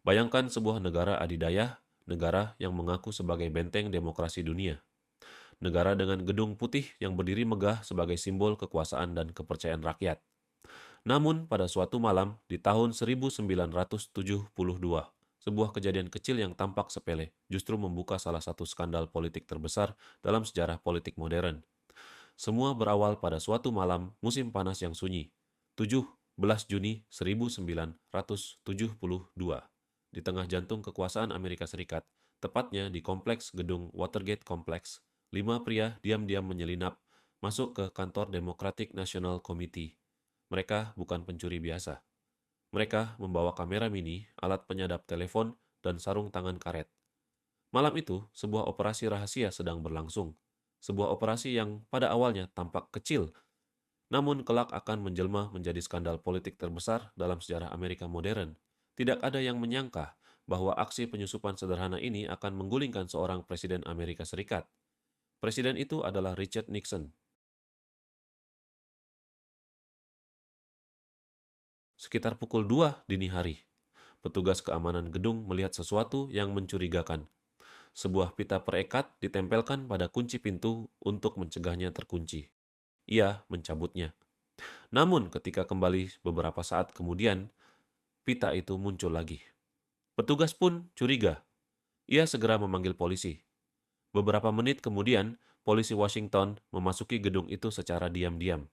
Bayangkan sebuah negara adidaya, negara yang mengaku sebagai benteng demokrasi dunia. Negara dengan gedung putih yang berdiri megah sebagai simbol kekuasaan dan kepercayaan rakyat. Namun, pada suatu malam di tahun 1972, sebuah kejadian kecil yang tampak sepele justru membuka salah satu skandal politik terbesar dalam sejarah politik modern. Semua berawal pada suatu malam musim panas yang sunyi, 17 Juni 1972, di tengah jantung kekuasaan Amerika Serikat, tepatnya di kompleks gedung Watergate Complex. 5 pria diam-diam menyelinap masuk ke kantor Democratic National Committee. Mereka bukan pencuri biasa. Mereka membawa kamera mini, alat penyadap telepon, dan sarung tangan karet. Malam itu, sebuah operasi rahasia sedang berlangsung. Sebuah operasi yang pada awalnya tampak kecil, namun kelak akan menjelma menjadi skandal politik terbesar dalam sejarah Amerika modern. Tidak ada yang menyangka bahwa aksi penyusupan sederhana ini akan menggulingkan seorang presiden Amerika Serikat. Presiden itu adalah Richard Nixon. Sekitar pukul 2 dini hari, petugas keamanan gedung melihat sesuatu yang mencurigakan. Sebuah pita perekat ditempelkan pada kunci pintu untuk mencegahnya terkunci. Ia mencabutnya. Namun ketika kembali beberapa saat kemudian, pita itu muncul lagi. Petugas pun curiga. Ia segera memanggil polisi. Beberapa menit kemudian, polisi Washington memasuki gedung itu secara diam-diam.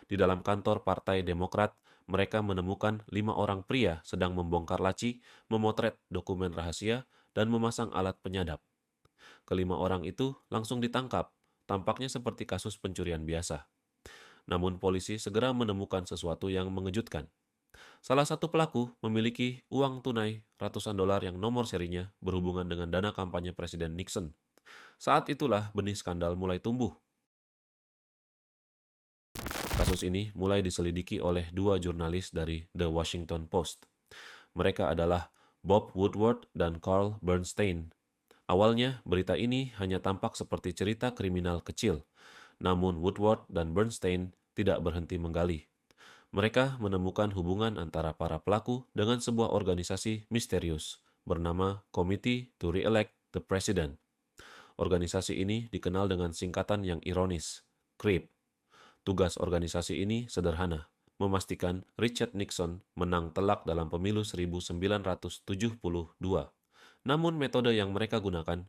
Di dalam kantor Partai Demokrat, mereka menemukan 5 orang pria sedang membongkar laci, memotret dokumen rahasia, dan memasang alat penyadap. Kelima orang itu langsung ditangkap, tampaknya seperti kasus pencurian biasa. Namun polisi segera menemukan sesuatu yang mengejutkan. Salah satu pelaku memiliki uang tunai ratusan dolar yang nomor serinya berhubungan dengan dana kampanye Presiden Nixon. Saat itulah benih skandal mulai tumbuh. Kasus ini mulai diselidiki oleh 2 jurnalis dari The Washington Post. Mereka adalah Bob Woodward dan Carl Bernstein. Awalnya, berita ini hanya tampak seperti cerita kriminal kecil, namun Woodward dan Bernstein tidak berhenti menggali. Mereka menemukan hubungan antara para pelaku dengan sebuah organisasi misterius bernama Committee to Re-elect the President. Organisasi ini dikenal dengan singkatan yang ironis, CREEP. Tugas organisasi ini sederhana, memastikan Richard Nixon menang telak dalam pemilu 1972. Namun metode yang mereka gunakan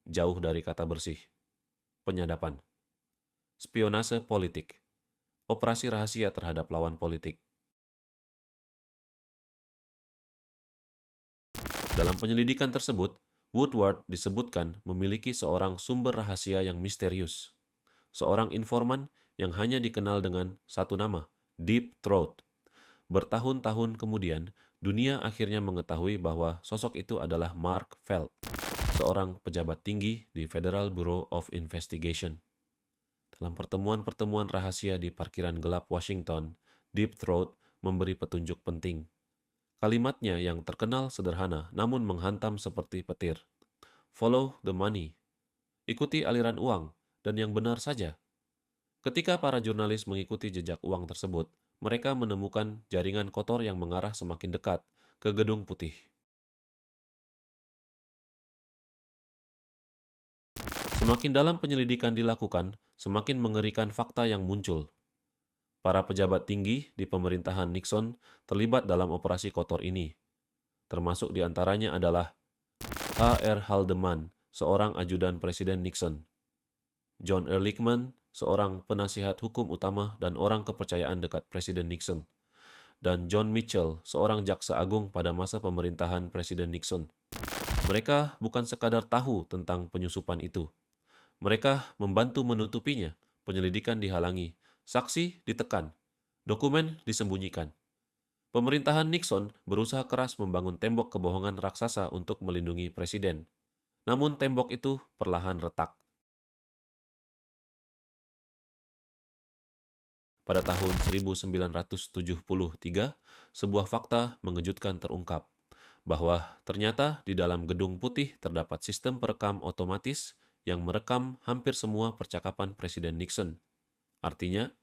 jauh dari kata bersih. Penyadapan, spionase politik, operasi rahasia terhadap lawan politik. Dalam penyelidikan tersebut, Woodward disebutkan memiliki seorang sumber rahasia yang misterius. Seorang informan yang hanya dikenal dengan satu nama, Deep Throat. Bertahun-tahun kemudian, dunia akhirnya mengetahui bahwa sosok itu adalah Mark Felt, seorang pejabat tinggi di Federal Bureau of Investigation. Dalam pertemuan-pertemuan rahasia di parkiran gelap Washington, Deep Throat memberi petunjuk penting. Kalimatnya yang terkenal sederhana namun menghantam seperti petir. Follow the money. Ikuti aliran uang, dan yang benar saja. Ketika para jurnalis mengikuti jejak uang tersebut, mereka menemukan jaringan kotor yang mengarah semakin dekat ke Gedung Putih. Semakin dalam penyelidikan dilakukan, semakin mengerikan fakta yang muncul. Para pejabat tinggi di pemerintahan Nixon terlibat dalam operasi kotor ini. Termasuk di antaranya adalah H.R. Haldeman, seorang ajudan Presiden Nixon; John Ehrlichman, seorang penasihat hukum utama dan orang kepercayaan dekat Presiden Nixon; dan John Mitchell, seorang jaksa agung pada masa pemerintahan Presiden Nixon. Mereka bukan sekadar tahu tentang penyusupan itu. Mereka membantu menutupinya. Penyelidikan dihalangi, saksi ditekan, dokumen disembunyikan. Pemerintahan Nixon berusaha keras membangun tembok kebohongan raksasa untuk melindungi presiden. Namun tembok itu perlahan retak. Pada tahun 1973, sebuah fakta mengejutkan terungkap, bahwa ternyata di dalam Gedung Putih terdapat sistem perekam otomatis yang merekam hampir semua percakapan Presiden Nixon. Artinya,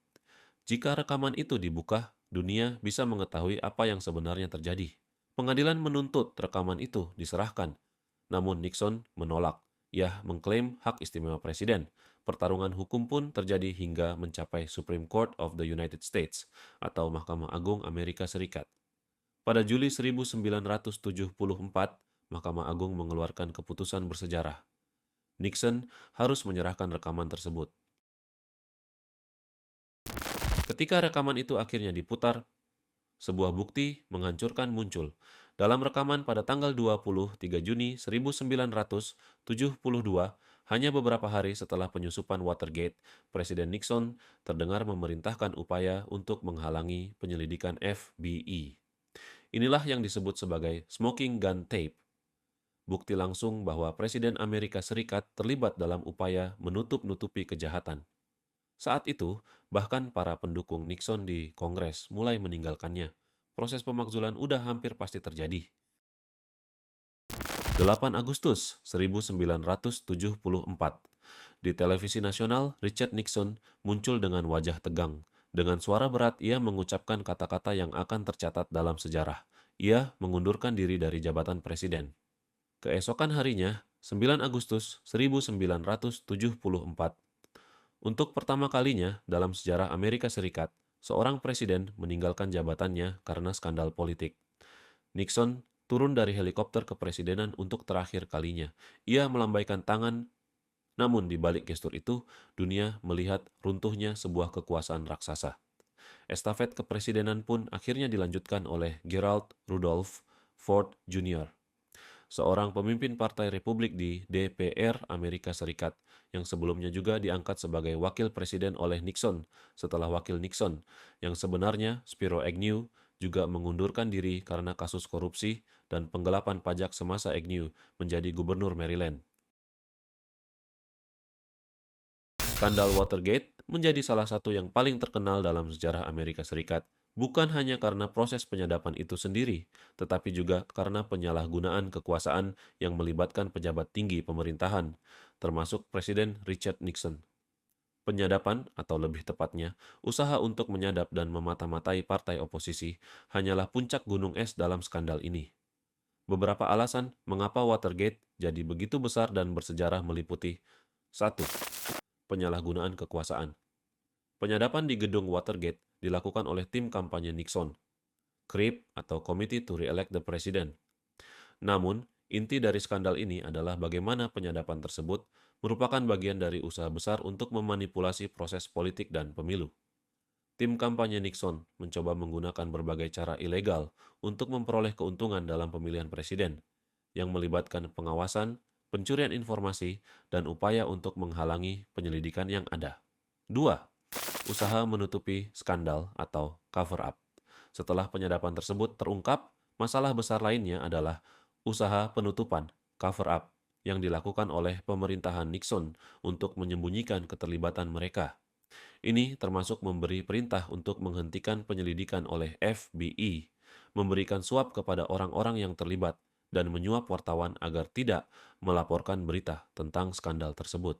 jika rekaman itu dibuka, dunia bisa mengetahui apa yang sebenarnya terjadi. Pengadilan menuntut rekaman itu diserahkan, namun Nixon menolak. Ia mengklaim hak istimewa presiden. Pertarungan hukum pun terjadi hingga mencapai Supreme Court of the United States atau Mahkamah Agung Amerika Serikat. Pada Juli 1974, Mahkamah Agung mengeluarkan keputusan bersejarah. Nixon harus menyerahkan rekaman tersebut. Ketika rekaman itu akhirnya diputar, sebuah bukti menghancurkan muncul. Dalam rekaman pada tanggal 23 Juni 1972, hanya beberapa hari setelah penyusupan Watergate, Presiden Nixon terdengar memerintahkan upaya untuk menghalangi penyelidikan FBI. Inilah yang disebut sebagai smoking gun tape. Bukti langsung bahwa Presiden Amerika Serikat terlibat dalam upaya menutup-nutupi kejahatan. Saat itu, bahkan para pendukung Nixon di Kongres mulai meninggalkannya. Proses pemakzulan udah hampir pasti terjadi. 8 Agustus 1974. Di televisi nasional, Richard Nixon muncul dengan wajah tegang. Dengan suara berat, ia mengucapkan kata-kata yang akan tercatat dalam sejarah. Ia mengundurkan diri dari jabatan presiden. Keesokan harinya, 9 Agustus 1974, untuk pertama kalinya dalam sejarah Amerika Serikat, seorang presiden meninggalkan jabatannya karena skandal politik. Nixon turun dari helikopter kepresidenan untuk terakhir kalinya. Ia melambaikan tangan, namun di balik gestur itu, dunia melihat runtuhnya sebuah kekuasaan raksasa. Estafet kepresidenan pun akhirnya dilanjutkan oleh Gerald Rudolph Ford Jr., seorang pemimpin Partai Republik di DPR Amerika Serikat, yang sebelumnya juga diangkat sebagai wakil presiden oleh Nixon setelah wakil Nixon, yang sebenarnya Spiro Agnew, juga mengundurkan diri karena kasus korupsi dan penggelapan pajak semasa Agnew menjadi gubernur Maryland. Skandal Watergate menjadi salah satu yang paling terkenal dalam sejarah Amerika Serikat, bukan hanya karena proses penyadapan itu sendiri, tetapi juga karena penyalahgunaan kekuasaan yang melibatkan pejabat tinggi pemerintahan, termasuk Presiden Richard Nixon. Penyadapan, atau lebih tepatnya, usaha untuk menyadap dan memata-matai partai oposisi, hanyalah puncak gunung es dalam skandal ini. Beberapa alasan mengapa Watergate jadi begitu besar dan bersejarah meliputi: 1. Penyalahgunaan kekuasaan. Penyadapan di gedung Watergate dilakukan oleh tim kampanye Nixon, CREEP atau Committee to Re-elect the President. Namun, inti dari skandal ini adalah bagaimana penyadapan tersebut merupakan bagian dari usaha besar untuk memanipulasi proses politik dan pemilu. Tim kampanye Nixon mencoba menggunakan berbagai cara ilegal untuk memperoleh keuntungan dalam pemilihan presiden, yang melibatkan pengawasan, pencurian informasi, dan upaya untuk menghalangi penyelidikan yang ada. 2. Usaha menutupi skandal atau cover-up. Setelah penyadapan tersebut terungkap, masalah besar lainnya adalah usaha penutupan, cover-up, yang dilakukan oleh pemerintahan Nixon untuk menyembunyikan keterlibatan mereka. Ini termasuk memberi perintah untuk menghentikan penyelidikan oleh FBI, memberikan suap kepada orang-orang yang terlibat, dan menyuap wartawan agar tidak melaporkan berita tentang skandal tersebut.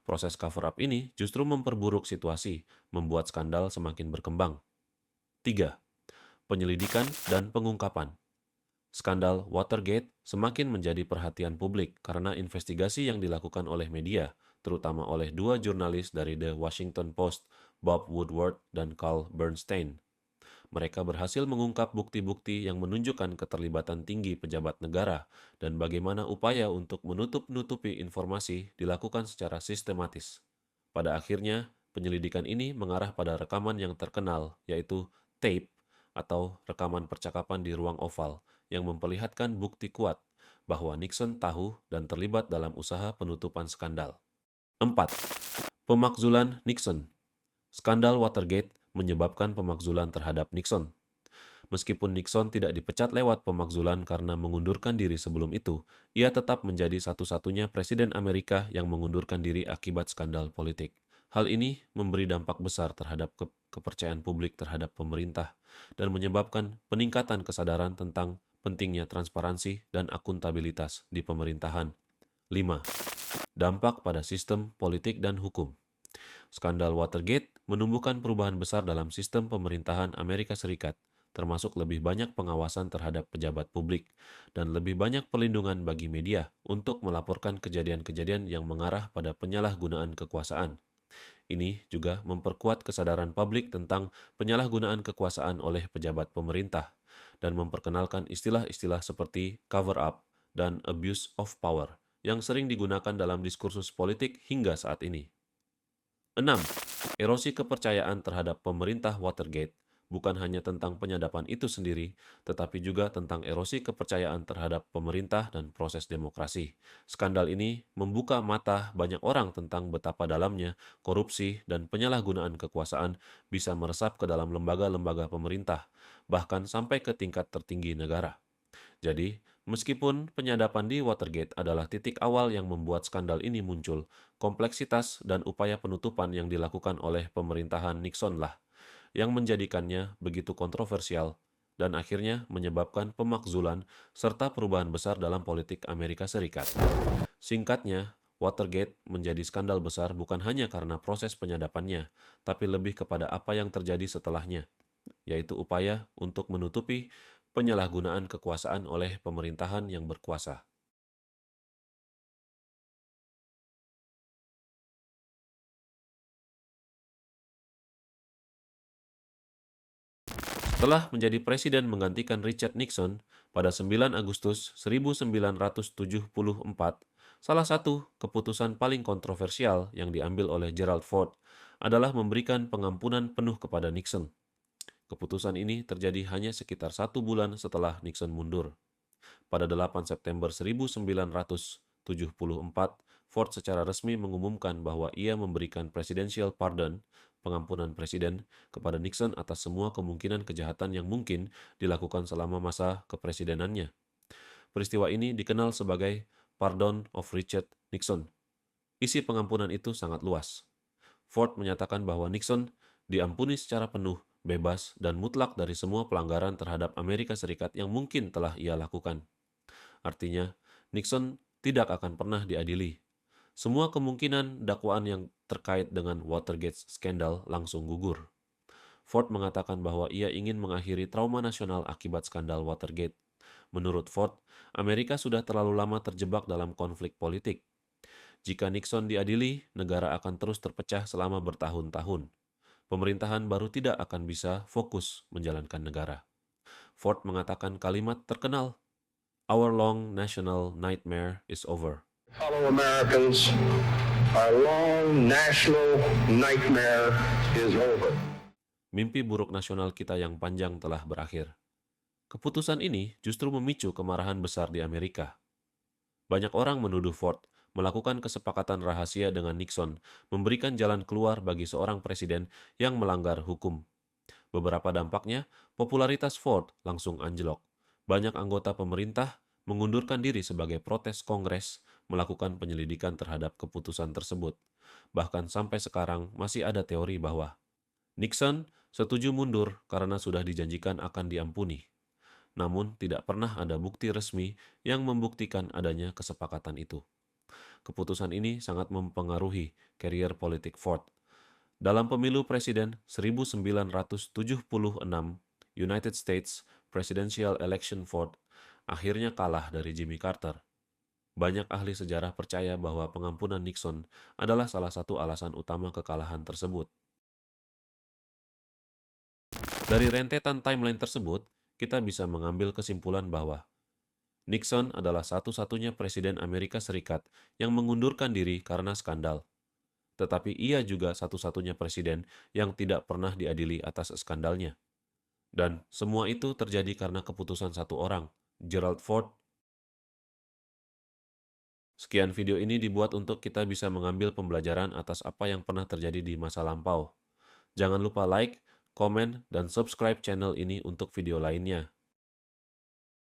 Proses cover-up ini justru memperburuk situasi, membuat skandal semakin berkembang. 3. Penyelidikan dan pengungkapan. Skandal Watergate semakin menjadi perhatian publik karena investigasi yang dilakukan oleh media, terutama oleh dua jurnalis dari The Washington Post, Bob Woodward dan Carl Bernstein. Mereka berhasil mengungkap bukti-bukti yang menunjukkan keterlibatan tinggi pejabat negara dan bagaimana upaya untuk menutup-nutupi informasi dilakukan secara sistematis. Pada akhirnya, penyelidikan ini mengarah pada rekaman yang terkenal, yaitu tape atau rekaman percakapan di ruang oval yang memperlihatkan bukti kuat bahwa Nixon tahu dan terlibat dalam usaha penutupan skandal. 4. Pemakzulan Nixon. Skandal Watergate menyebabkan pemakzulan terhadap Nixon. Meskipun Nixon tidak dipecat lewat pemakzulan karena mengundurkan diri sebelum itu, ia tetap menjadi satu-satunya presiden Amerika yang mengundurkan diri akibat skandal politik. Hal ini memberi dampak besar terhadap kepercayaan publik terhadap pemerintah dan menyebabkan peningkatan kesadaran tentang pentingnya transparansi dan akuntabilitas di pemerintahan. 5. Dampak pada sistem politik dan hukum. Skandal Watergate menumbuhkan perubahan besar dalam sistem pemerintahan Amerika Serikat. termasuk lebih banyak pengawasan terhadap pejabat publik dan lebih banyak perlindungan bagi media untuk melaporkan kejadian-kejadian yang mengarah pada penyalahgunaan kekuasaan. Ini juga memperkuat kesadaran publik tentang penyalahgunaan kekuasaan oleh pejabat pemerintah dan memperkenalkan istilah-istilah seperti cover up dan abuse of power yang sering digunakan dalam diskursus politik hingga saat ini. 6. Erosi kepercayaan terhadap pemerintah Watergate bukan hanya tentang penyadapan itu sendiri, tetapi juga tentang erosi kepercayaan terhadap pemerintah dan proses demokrasi. Skandal ini membuka mata banyak orang tentang betapa dalamnya korupsi dan penyalahgunaan kekuasaan bisa meresap ke dalam lembaga-lembaga pemerintah, bahkan sampai ke tingkat tertinggi negara. Jadi, meskipun penyadapan di Watergate adalah titik awal yang membuat skandal ini muncul, kompleksitas dan upaya penutupan yang dilakukan oleh pemerintahan Nixon lah yang menjadikannya begitu kontroversial dan akhirnya menyebabkan pemakzulan serta perubahan besar dalam politik Amerika Serikat. Singkatnya, Watergate menjadi skandal besar bukan hanya karena proses penyadapannya, tapi lebih kepada apa yang terjadi setelahnya, yaitu upaya untuk menutupi penyalahgunaan kekuasaan oleh pemerintahan yang berkuasa. Setelah menjadi presiden menggantikan Richard Nixon pada 9 Agustus 1974, salah satu keputusan paling kontroversial yang diambil oleh Gerald Ford adalah memberikan pengampunan penuh kepada Nixon. Keputusan ini terjadi hanya sekitar 1 bulan setelah Nixon mundur. Pada 8 September 1974, Ford secara resmi mengumumkan bahwa ia memberikan presidential pardon, pengampunan presiden, kepada Nixon atas semua kemungkinan kejahatan yang mungkin dilakukan selama masa kepresidenannya. Peristiwa ini dikenal sebagai Pardon of Richard Nixon. Isi pengampunan itu sangat luas. Ford menyatakan bahwa Nixon diampuni secara penuh, bebas, dan mutlak dari semua pelanggaran terhadap Amerika Serikat yang mungkin telah ia lakukan. Artinya, Nixon tidak akan pernah diadili. Semua kemungkinan dakwaan yang terkait dengan Watergate skandal langsung gugur. Ford mengatakan bahwa ia ingin mengakhiri trauma nasional akibat skandal Watergate. Menurut Ford, Amerika sudah terlalu lama terjebak dalam konflik politik. Jika Nixon diadili, negara akan terus terpecah selama bertahun-tahun. Pemerintahan baru tidak akan bisa fokus menjalankan negara. Ford mengatakan kalimat terkenal, "Our long national nightmare is over." Fellow Americans, our long national nightmare is over. Mimpi buruk nasional kita yang panjang telah berakhir. Keputusan ini justru memicu kemarahan besar di Amerika. Banyak orang menuduh Ford melakukan kesepakatan rahasia dengan Nixon, memberikan jalan keluar bagi seorang presiden yang melanggar hukum. Beberapa dampaknya, popularitas Ford langsung anjlok. Banyak anggota pemerintah mengundurkan diri sebagai protes Kongres melakukan penyelidikan terhadap keputusan tersebut. Bahkan sampai sekarang masih ada teori bahwa Nixon setuju mundur karena sudah dijanjikan akan diampuni. Namun tidak pernah ada bukti resmi yang membuktikan adanya kesepakatan itu. Keputusan ini sangat mempengaruhi karier politik Ford. Dalam pemilu presiden 1976, United States Presidential Election, Ford akhirnya kalah dari Jimmy Carter. Banyak ahli sejarah percaya bahwa pengampunan Nixon adalah salah satu alasan utama kekalahan tersebut. Dari rentetan timeline tersebut, kita bisa mengambil kesimpulan bahwa Nixon adalah satu-satunya presiden Amerika Serikat yang mengundurkan diri karena skandal. Tetapi ia juga satu-satunya presiden yang tidak pernah diadili atas skandalnya. Dan semua itu terjadi karena keputusan satu orang, Gerald Ford. Sekian video ini dibuat untuk kita bisa mengambil pembelajaran atas apa yang pernah terjadi di masa lampau. Jangan lupa like, komen, dan subscribe channel ini untuk video lainnya.